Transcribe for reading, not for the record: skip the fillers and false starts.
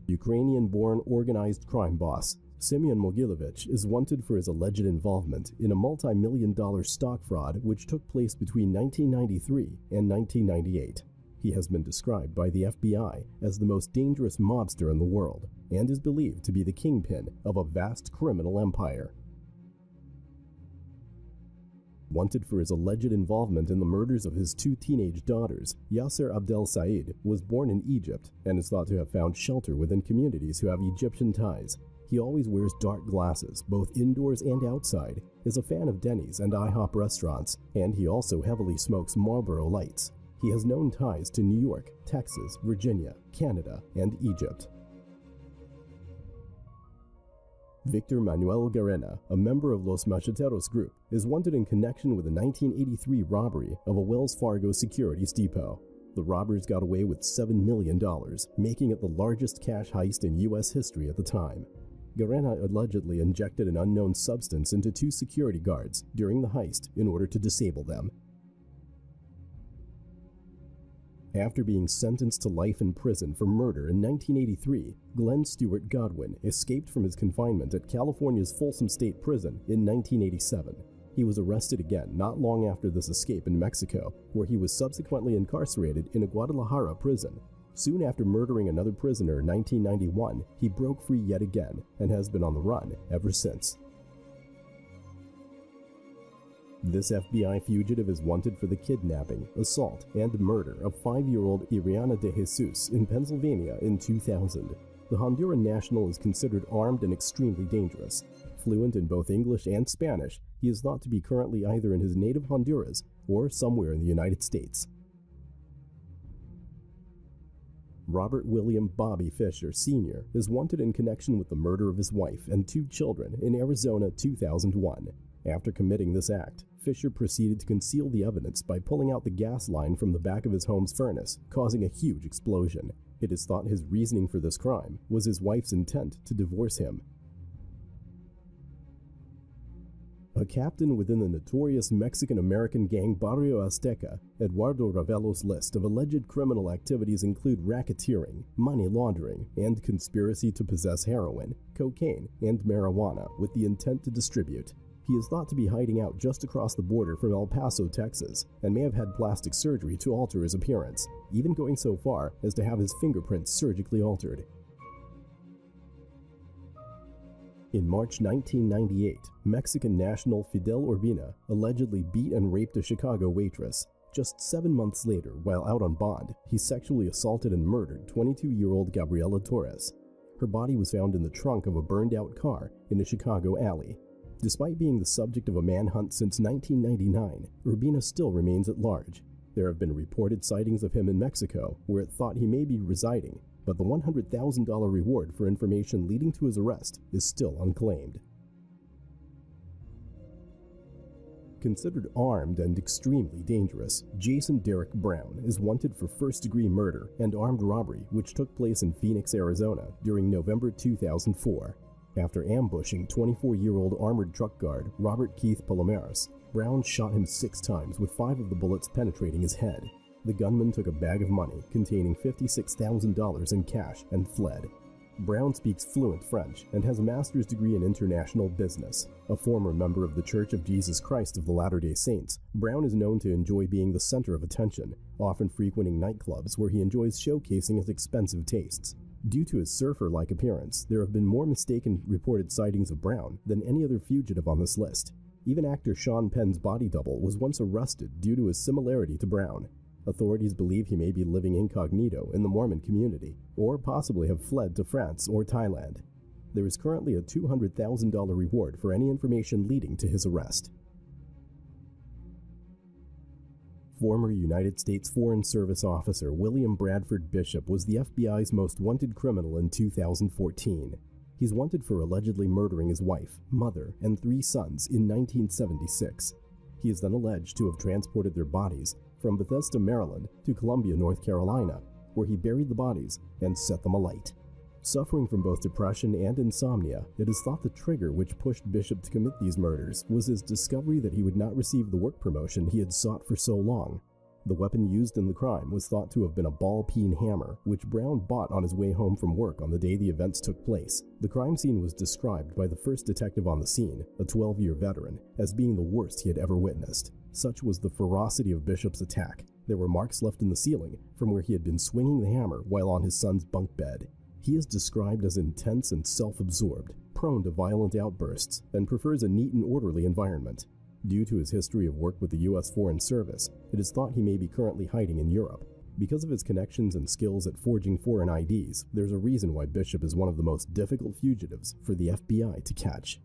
Ukrainian-born organized crime boss Semyon Mogilevich is wanted for his alleged involvement in a multi-million-dollar stock fraud which took place between 1993 and 1998. He has been described by the FBI as the most dangerous mobster in the world and is believed to be the kingpin of a vast criminal empire. Wanted for his alleged involvement in the murders of his two teenage daughters, Yasser Abdel Said was born in Egypt and is thought to have found shelter within communities who have Egyptian ties. He always wears dark glasses, both indoors and outside, is a fan of Denny's and IHOP restaurants, and he also heavily smokes Marlboro Lights. He has known ties to New York, Texas, Virginia, Canada, and Egypt. Victor Manuel Garena, a member of Los Macheteros group, is wanted in connection with a 1983 robbery of a Wells Fargo securities depot. The robbers got away with $7 million, making it the largest cash heist in U.S. history at the time. Garena allegedly injected an unknown substance into two security guards during the heist in order to disable them. After being sentenced to life in prison for murder in 1983, Glenn Stewart Godwin escaped from his confinement at California's Folsom State Prison in 1987. He was arrested again not long after this escape in Mexico, where he was subsequently incarcerated in a Guadalajara prison. Soon after murdering another prisoner in 1991, he broke free yet again and has been on the run ever since. This FBI fugitive is wanted for the kidnapping, assault, and murder of 5-year-old Iriana de Jesus in Pennsylvania in 2000. The Honduran national is considered armed and extremely dangerous. Fluent in both English and Spanish, he is thought to be currently either in his native Honduras or somewhere in the United States. Robert William Bobby Fisher, Sr. is wanted in connection with the murder of his wife and 2 children in Arizona 2001. After committing this act, Fisher proceeded to conceal the evidence by pulling out the gas line from the back of his home's furnace, causing a huge explosion. It is thought his reasoning for this crime was his wife's intent to divorce him. A captain within the notorious Mexican-American gang Barrio Azteca, Eduardo Ravelo's list of alleged criminal activities include racketeering, money laundering, and conspiracy to possess heroin, cocaine, and marijuana with the intent to distribute. He is thought to be hiding out just across the border from El Paso, Texas, and may have had plastic surgery to alter his appearance, even going so far as to have his fingerprints surgically altered. In March 1998, Mexican national Fidel Urbina allegedly beat and raped a Chicago waitress. Just 7 months later, while out on bond, he sexually assaulted and murdered 22-year-old Gabriela Torres. Her body was found in the trunk of a burned-out car in a Chicago alley. Despite being the subject of a manhunt since 1999, Urbina still remains at large. There have been reported sightings of him in Mexico, where it thought he may be residing, but the $100,000 reward for information leading to his arrest is still unclaimed. Considered armed and extremely dangerous, Jason Derek Brown is wanted for first-degree murder and armed robbery which took place in Phoenix, Arizona during November 2004. After ambushing 24-year-old armored truck guard Robert Keith Palomares, Brown shot him 6 times with 5 of the bullets penetrating his head. The gunman took a bag of money containing $56,000 in cash and fled. Brown speaks fluent French and has a master's degree in international business. A former member of the Church of Jesus Christ of the Latter-day Saints, Brown is known to enjoy being the center of attention, often frequenting nightclubs where he enjoys showcasing his expensive tastes. Due to his surfer-like appearance, there have been more mistaken reported sightings of Brown than any other fugitive on this list. Even actor Sean Penn's body double was once arrested due to his similarity to Brown. Authorities believe he may be living incognito in the Mormon community, or possibly have fled to France or Thailand. There is currently a $200,000 reward for any information leading to his arrest. Former United States Foreign Service officer William Bradford Bishop was the FBI's most wanted criminal in 2014. He's wanted for allegedly murdering his wife, mother, and 3 sons in 1976. He is then alleged to have transported their bodies from Bethesda, Maryland to Columbia, North Carolina, where he buried the bodies and set them alight. Suffering from both depression and insomnia, it is thought the trigger which pushed Bishop to commit these murders was his discovery that he would not receive the work promotion he had sought for so long. The weapon used in the crime was thought to have been a ball-peen hammer, which Brown bought on his way home from work on the day the events took place. The crime scene was described by the first detective on the scene, a 12-year veteran, as being the worst he had ever witnessed. Such was the ferocity of Bishop's attack. There were marks left in the ceiling from where he had been swinging the hammer while on his son's bunk bed. He is described as intense and self-absorbed, prone to violent outbursts, and prefers a neat and orderly environment. Due to his history of work with the U.S. Foreign Service, it is thought he may be currently hiding in Europe. Because of his connections and skills at forging foreign IDs, there's a reason why Bishop is one of the most difficult fugitives for the FBI to catch.